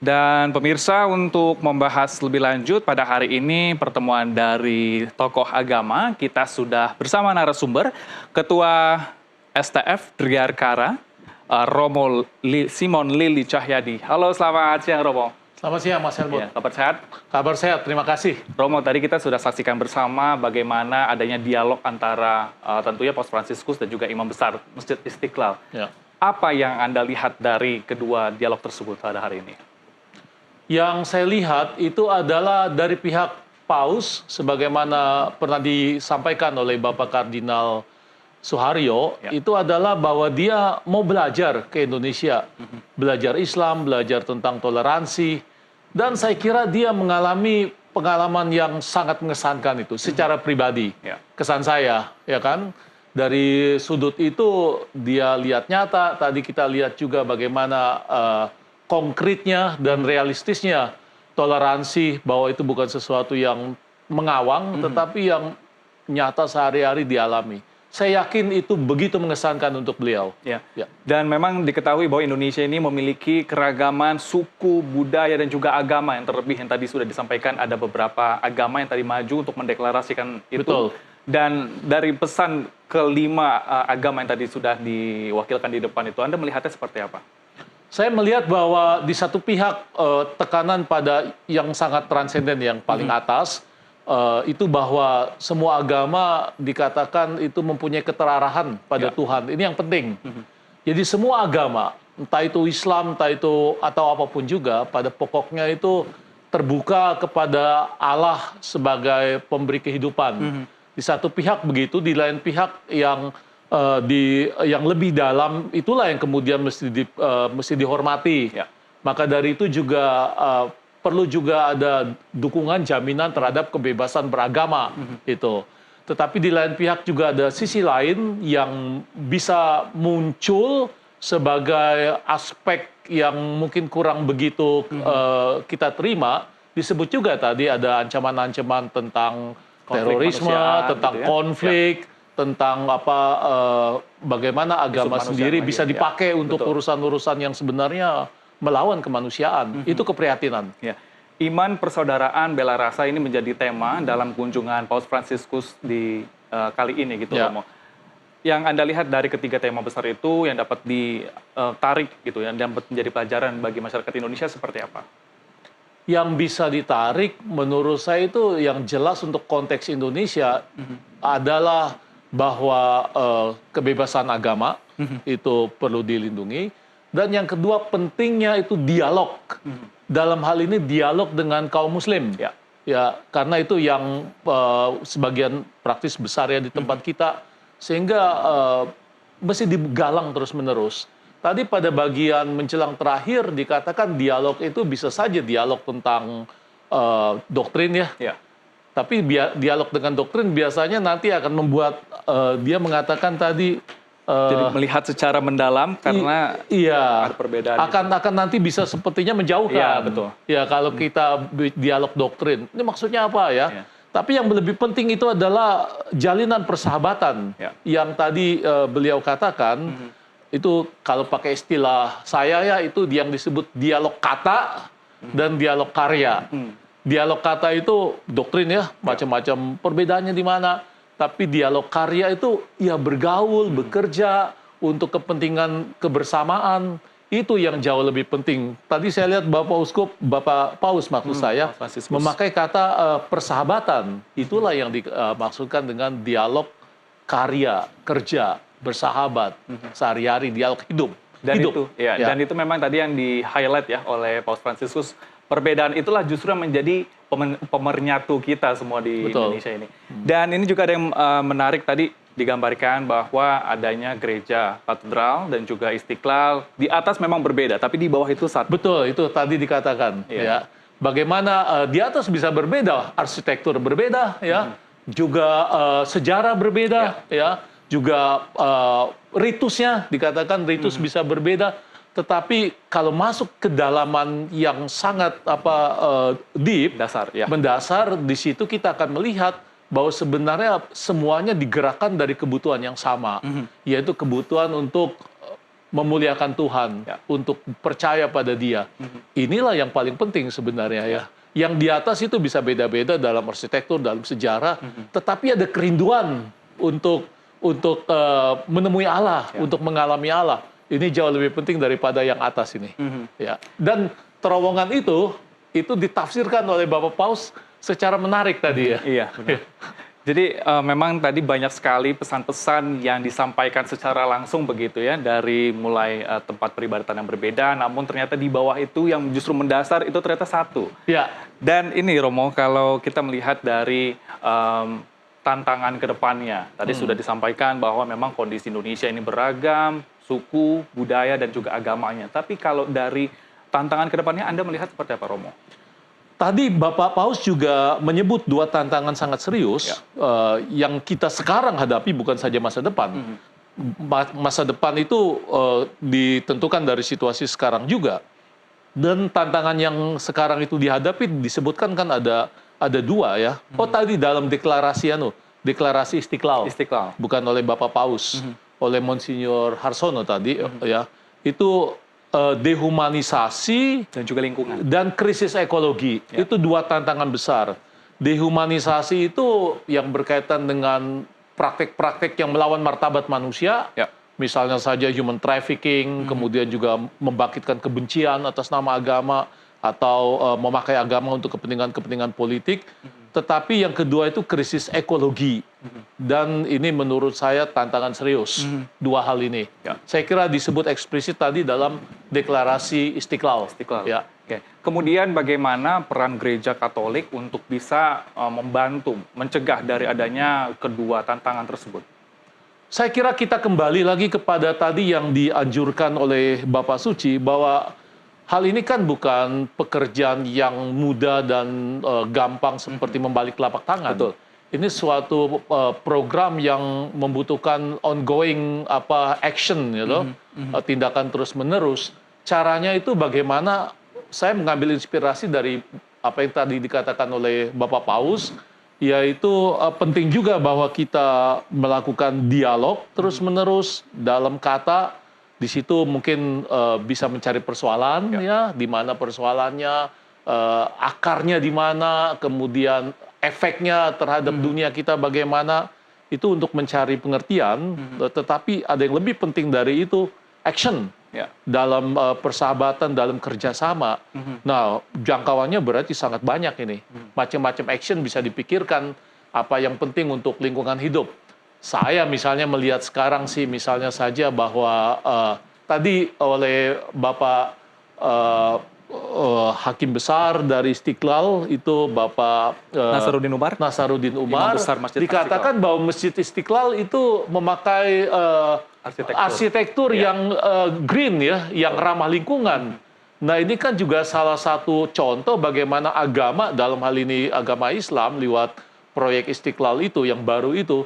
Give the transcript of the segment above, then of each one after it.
Dan pemirsa, untuk membahas lebih lanjut pada hari ini pertemuan dari tokoh agama, kita sudah bersama narasumber Ketua STF Dirgantara, Simon Lili Cahyadi. Halo, selamat siang Romo. Selamat siang Mas Helmut. Ya, kabar sehat? Kabar sehat, terima kasih. Romo, tadi kita sudah saksikan bersama bagaimana adanya dialog antara tentunya Paus Fransiskus dan juga Imam Besar Masjid Istiqlal. Ya. Apa yang Anda lihat dari kedua dialog tersebut pada hari ini? Yang saya lihat itu adalah dari pihak Paus, sebagaimana pernah disampaikan oleh Bapak Kardinal Suharyo, Ya. itu adalah bahwa dia mau belajar ke Indonesia. Belajar Islam, belajar tentang toleransi. Dan saya kira dia mengalami pengalaman yang sangat mengesankan itu secara pribadi. Ya. Kesan saya, ya kan? Dari sudut itu dia lihat nyata. Tadi kita lihat juga bagaimana konkretnya dan realistisnya toleransi, bahwa itu bukan sesuatu yang mengawang, tetapi yang nyata sehari-hari dialami. Saya yakin itu begitu mengesankan untuk beliau. Ya. Ya. Dan memang diketahui bahwa Indonesia ini memiliki keragaman suku, budaya, dan juga agama yang terlebih yang tadi sudah disampaikan, ada beberapa agama yang tadi maju untuk mendeklarasikan itu. Betul. Dan dari pesan kelima agama yang tadi sudah diwakilkan di depan itu, Anda melihatnya seperti apa? Saya melihat bahwa di satu pihak tekanan pada yang sangat transenden, yang paling atas, itu bahwa semua agama dikatakan itu mempunyai keterarahan pada Tuhan. Ini yang penting. Jadi semua agama, entah itu Islam, entah itu atau apapun juga, pada pokoknya itu terbuka kepada Allah sebagai pemberi kehidupan. Di satu pihak begitu, di lain pihak yang yang lebih dalam itulah yang kemudian mesti dihormati. Ya. Maka dari itu juga perlu juga ada dukungan jaminan terhadap kebebasan beragama itu. Tetapi di lain pihak juga ada sisi lain yang bisa muncul sebagai aspek yang mungkin kurang begitu kita terima. Disebut juga tadi ada ancaman-ancaman tentang terorisme, tentang gitu ya. konflik, tentang bagaimana agama sendiri bisa dipakai untuk urusan-urusan yang sebenarnya melawan kemanusiaan. Itu keprihatinan. Ya. Iman, persaudaraan, bela rasa ini menjadi tema dalam kunjungan Paus Fransiskus di kali ini gitu, Romo. Yang Anda lihat dari ketiga tema besar itu yang dapat ditarik gitu, yang dapat menjadi pelajaran bagi masyarakat Indonesia seperti apa? Yang bisa ditarik menurut saya itu yang jelas untuk konteks Indonesia adalah bahwa kebebasan agama itu perlu dilindungi. Dan yang kedua pentingnya itu dialog. Dalam hal ini dialog dengan kaum muslim. Ya. Ya, karena itu yang sebagian praktis besar ya di tempat kita. Sehingga mesti digalang terus-menerus. Tadi pada bagian menjelang terakhir dikatakan dialog itu bisa saja dialog tentang doktrin ya. Ya. Tapi dialog dengan doktrin biasanya nanti akan membuat dia mengatakan tadi jadi melihat secara mendalam karena ada perbedaan. Akan nanti bisa sepertinya menjauhkan. Iya, betul. Ya, kalau kita dialog doktrin. Ini maksudnya apa ya? Tapi yang lebih penting itu adalah jalinan persahabatan yang tadi beliau katakan. Itu kalau pakai istilah saya ya, itu yang disebut dialog kata dan dialog karya. Dialog kata itu doktrin ya, macam-macam perbedaannya di mana. Tapi dialog karya itu ya bergaul, bekerja untuk kepentingan kebersamaan. Itu yang jauh lebih penting. Tadi saya lihat Bapak Paus maksud saya memakai kata persahabatan. Itulah yang dimaksudkan dengan dialog karya, kerja, bersahabat, sehari-hari, dialog hidup. Dan itu memang tadi yang di-highlight ya oleh Paus Fransiskus. Perbedaan itulah justru yang menjadi pemersatu kita semua di Indonesia ini. Dan ini juga ada yang menarik tadi digambarkan bahwa adanya gereja katedral dan juga Istiqlal di atas memang berbeda, tapi di bawah itu satu. Betul, itu tadi dikatakan. Ya. Bagaimana di atas bisa berbeda, arsitektur berbeda, ya, juga sejarah berbeda, ya, juga ritusnya dikatakan ritus bisa berbeda. Tetapi kalau masuk ke dalaman yang sangat deep, mendasar, di situ kita akan melihat bahwa sebenarnya semuanya digerakkan dari kebutuhan yang sama, yaitu kebutuhan untuk memuliakan Tuhan, untuk percaya pada Dia. Inilah yang paling penting sebenarnya ya. Yang di atas itu bisa beda-beda dalam arsitektur, dalam sejarah, tetapi ada kerinduan untuk menemui Allah, untuk mengalami Allah. Ini jauh lebih penting daripada yang atas ini. Ya. Dan terowongan itu ditafsirkan oleh Bapak Paus secara menarik tadi ya. Iya, benar. Jadi memang tadi banyak sekali pesan-pesan yang disampaikan secara langsung begitu ya, dari mulai tempat peribadatan yang berbeda, namun ternyata di bawah itu yang justru mendasar itu ternyata satu. Ya. Dan ini Romo, kalau kita melihat dari tantangan ke depannya, tadi sudah disampaikan bahwa memang kondisi Indonesia ini beragam, suku, budaya, dan juga agamanya. Tapi kalau dari tantangan ke depannya Anda melihat seperti apa, Romo? Tadi Bapak Paus juga menyebut dua tantangan sangat serius yang kita sekarang hadapi, bukan saja masa depan. Masa depan itu ditentukan dari situasi sekarang juga. Dan tantangan yang sekarang itu dihadapi disebutkan kan ada dua ya. Oh tadi dalam deklarasi Istiqlal. Bukan oleh Bapak Paus, oleh Monsinyur Harsono tadi ya. Itu dehumanisasi dan juga lingkungan dan krisis ekologi. Itu dua tantangan besar. Dehumanisasi itu yang berkaitan dengan praktek-praktek yang melawan martabat manusia, misalnya saja human trafficking, kemudian juga membangkitkan kebencian atas nama agama atau memakai agama untuk kepentingan politik. Tetapi yang kedua itu krisis ekologi. Dan ini menurut saya tantangan serius. Dua hal ini. Saya kira disebut eksplisit tadi dalam deklarasi Istiqlal. Ya. Oke. Kemudian bagaimana peran Gereja Katolik untuk bisa membantu, mencegah dari adanya kedua tantangan tersebut? Saya kira kita kembali lagi kepada tadi yang dianjurkan oleh Bapak Suci, bahwa hal ini kan bukan pekerjaan yang mudah dan gampang seperti membalik telapak tangan. Betul. Ini suatu program yang membutuhkan ongoing action, tindakan terus-menerus. Caranya itu bagaimana? Saya mengambil inspirasi dari apa yang tadi dikatakan oleh Bapak Paus, yaitu penting juga bahwa kita melakukan dialog terus-menerus dalam kata. Di situ mungkin bisa mencari persoalan, ya, di mana persoalannya, akarnya di mana, kemudian efeknya terhadap dunia kita bagaimana, itu untuk mencari pengertian. Tetapi ada yang lebih penting dari itu, action dalam persahabatan, dalam kerjasama. Nah, jangkauannya berarti sangat banyak ini. Macam-macam action bisa dipikirkan, apa yang penting untuk lingkungan hidup. Saya misalnya melihat sekarang sih, misalnya saja bahwa tadi oleh Bapak Hakim Besar dari Istiqlal, itu Bapak Nasaruddin Umar dikatakan bahwa Masjid Istiqlal itu memakai arsitektur yang green ya, yang ramah lingkungan. Nah ini kan juga salah satu contoh bagaimana agama, dalam hal ini agama Islam lewat proyek Istiqlal itu yang baru itu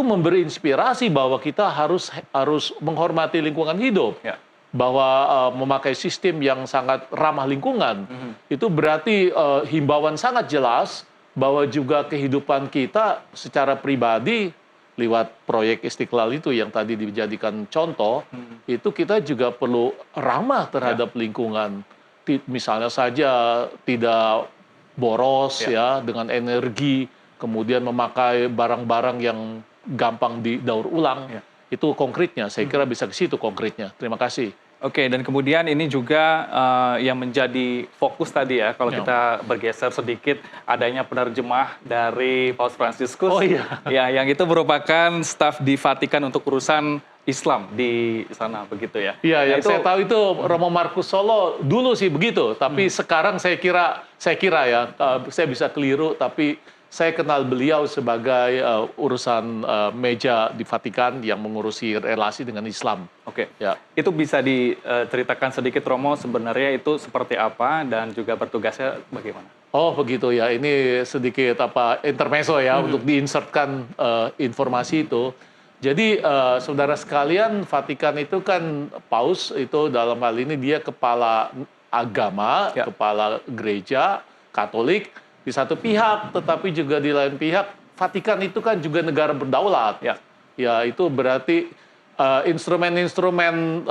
memberi inspirasi bahwa kita harus menghormati lingkungan hidup, bahwa memakai sistem yang sangat ramah lingkungan. Itu berarti himbauan sangat jelas bahwa juga kehidupan kita secara pribadi lewat proyek Istiqlal itu yang tadi dijadikan contoh, itu kita juga perlu ramah terhadap lingkungan. Misalnya saja tidak boros ya dengan energi, kemudian memakai barang-barang yang gampang didaur ulang. Itu konkretnya, saya kira bisa ke situ konkretnya. Terima kasih. Oke, dan kemudian ini juga yang menjadi fokus tadi ya, kalau kita bergeser sedikit, adanya penerjemah dari Paus Fransiskus. Oh iya. Ya, yang itu merupakan staf di Vatikan untuk urusan Islam di sana, begitu ya. Iya, yang saya tahu itu Romo Markus Solo dulu sih begitu, tapi sekarang saya kira ya, saya bisa keliru, tapi saya kenal beliau sebagai urusan meja di Vatikan yang mengurusi relasi dengan Islam. Oke, itu bisa diceritakan sedikit Romo, sebenarnya itu seperti apa dan juga bertugasnya bagaimana? Oh begitu ya, ini sedikit intermezzo ya untuk diinsertkan informasi itu. Jadi saudara sekalian, Vatikan itu kan Paus itu dalam hal ini dia kepala agama, kepala gereja Katolik di satu pihak, tetapi juga di lain pihak Vatikan itu kan juga negara berdaulat. Ya itu berarti instrumen-instrumen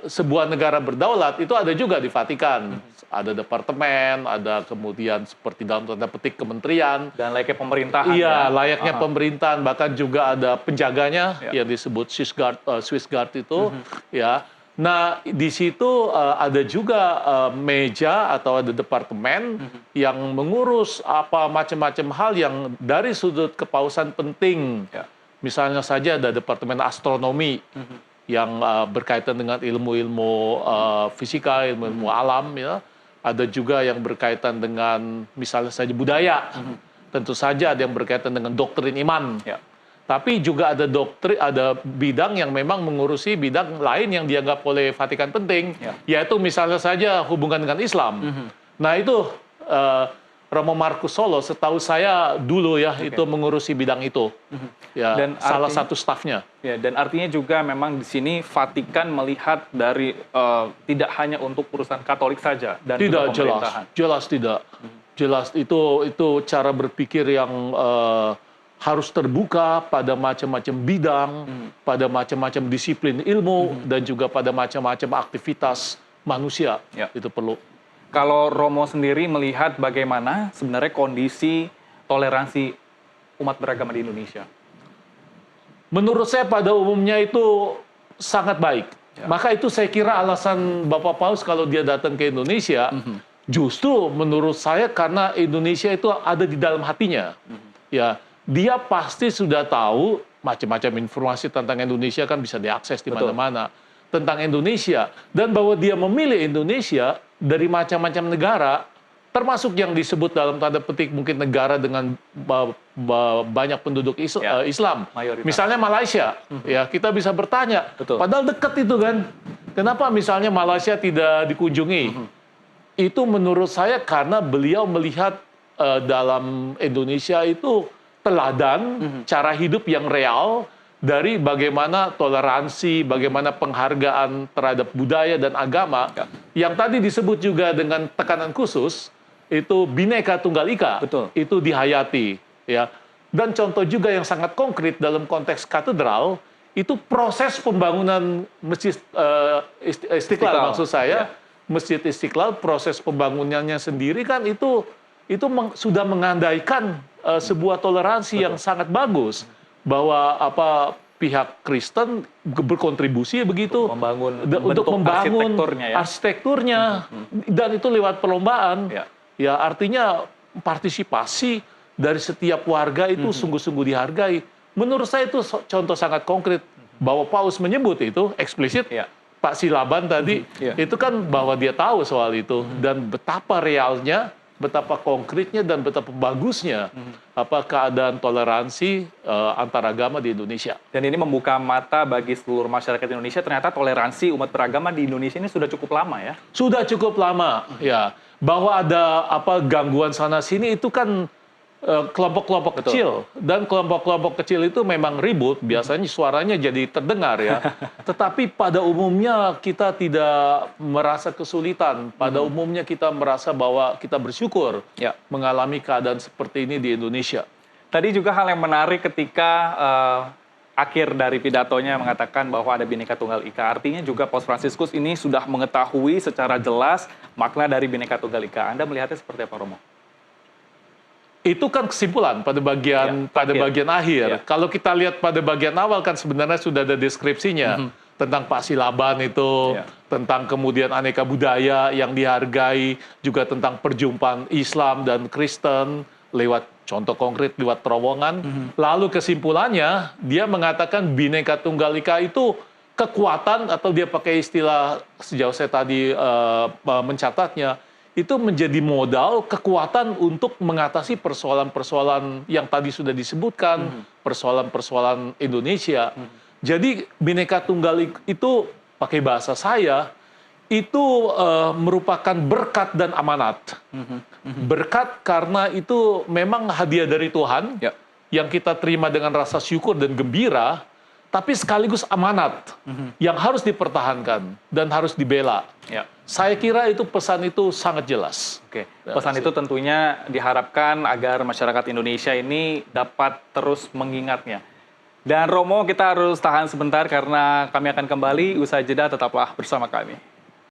sebuah negara berdaulat itu ada juga di Vatikan. Ada departemen, ada kemudian seperti dalam tanda petik kementerian. Dan layaknya pemerintahan. Iya, layaknya pemerintahan. Bahkan juga ada penjaganya yang disebut Swiss Guard itu. Ya. Nah, di situ ada juga meja atau ada departemen yang mengurus apa macam-macam hal yang dari sudut kepausan penting. Misalnya saja ada departemen astronomi yang berkaitan dengan ilmu-ilmu fisika, ilmu-ilmu alam, ya. Ada juga yang berkaitan dengan misalnya saja budaya. Tentu saja ada yang berkaitan dengan doktrin iman. Tapi juga ada bidang yang memang mengurusi bidang lain yang dianggap oleh Vatikan penting, yaitu misalnya saja hubungan dengan Islam. Nah itu Romo Markus Solo, setahu saya dulu ya itu mengurusi bidang itu. Ya, dan salah satu stafnya. Ya, dan artinya juga memang di sini Vatikan melihat dari tidak hanya untuk urusan Katolik saja dan tidak, juga pemerintahan. Jelas tidak. Jelas itu cara berpikir yang harus terbuka pada macam-macam bidang, pada macam-macam disiplin ilmu, dan juga pada macam-macam aktivitas manusia. Itu perlu. Kalau Romo sendiri melihat bagaimana sebenarnya kondisi toleransi umat beragama di Indonesia? Menurut saya pada umumnya itu sangat baik. Maka itu saya kira alasan Bapak Paus kalau dia datang ke Indonesia, justru menurut saya karena Indonesia itu ada di dalam hatinya. Ya, dia pasti sudah tahu macam-macam informasi tentang Indonesia kan bisa diakses di mana-mana tentang Indonesia, dan bahwa dia memilih Indonesia dari macam-macam negara, termasuk yang disebut dalam tanda petik mungkin negara dengan banyak penduduk Islam. Mayoritas. Misalnya Malaysia, ya kita bisa bertanya, padahal dekat itu kan, kenapa misalnya Malaysia tidak dikunjungi? Itu menurut saya karena beliau melihat dalam Indonesia itu teladan cara hidup yang real dari bagaimana toleransi, bagaimana penghargaan terhadap budaya dan agama, yang tadi disebut juga dengan tekanan khusus, itu Bhinneka Tunggal Ika, itu dihayati. Ya. Dan contoh juga yang sangat konkret dalam konteks katedral, itu proses pembangunan Masjid Istiqlal, maksud saya, Masjid Istiqlal, proses pembangunannya sendiri kan itu sudah mengandaikan sebuah toleransi yang sangat bagus, bahwa pihak Kristen berkontribusi begitu untuk membangun arsitekturnya, dan itu lewat perlombaan. Ya, artinya partisipasi dari setiap warga itu sungguh-sungguh dihargai. Menurut saya itu contoh sangat konkret bahwa Paus menyebut itu eksplisit. Pak Silaban tadi itu kan bahwa dia tahu soal itu dan betapa realnya, betapa konkretnya dan betapa bagusnya keadaan toleransi antaragama di Indonesia. Dan ini membuka mata bagi seluruh masyarakat Indonesia, ternyata toleransi umat beragama di Indonesia ini sudah cukup lama ya. Sudah cukup lama, ya. Bahwa ada gangguan sana sini itu kan kelompok-kelompok kecil, dan kelompok-kelompok kecil itu memang ribut, biasanya suaranya jadi terdengar ya. Tetapi pada umumnya kita tidak merasa kesulitan, pada umumnya kita merasa bahwa kita bersyukur mengalami keadaan seperti ini di Indonesia. Tadi juga hal yang menarik ketika akhir dari pidatonya mengatakan bahwa ada Bhinneka Tunggal Ika. Artinya juga Paus Fransiskus ini sudah mengetahui secara jelas makna dari Bhinneka Tunggal Ika. Anda melihatnya seperti apa, Romo? Itu kan kesimpulan pada bagian bagian akhir. Kalau kita lihat pada bagian awal kan sebenarnya sudah ada deskripsinya tentang Pak Silaban itu, tentang kemudian aneka budaya yang dihargai, juga tentang perjumpaan Islam dan Kristen lewat contoh konkret lewat terowongan. Lalu kesimpulannya dia mengatakan Bhinneka Tunggal Ika itu kekuatan, atau dia pakai istilah sejauh saya tadi mencatatnya, itu menjadi modal kekuatan untuk mengatasi persoalan-persoalan yang tadi sudah disebutkan, persoalan-persoalan Indonesia. Jadi Bhinneka Tunggal Ika itu pakai bahasa saya itu merupakan berkat dan amanat. Berkat karena itu memang hadiah dari Tuhan yang kita terima dengan rasa syukur dan gembira, tapi sekaligus amanat yang harus dipertahankan dan harus dibela. Saya kira itu pesan itu sangat jelas. Pesan itu tentunya diharapkan agar masyarakat Indonesia ini dapat terus mengingatnya. Dan Romo, kita harus tahan sebentar karena kami akan kembali usai jeda, tetaplah bersama kami.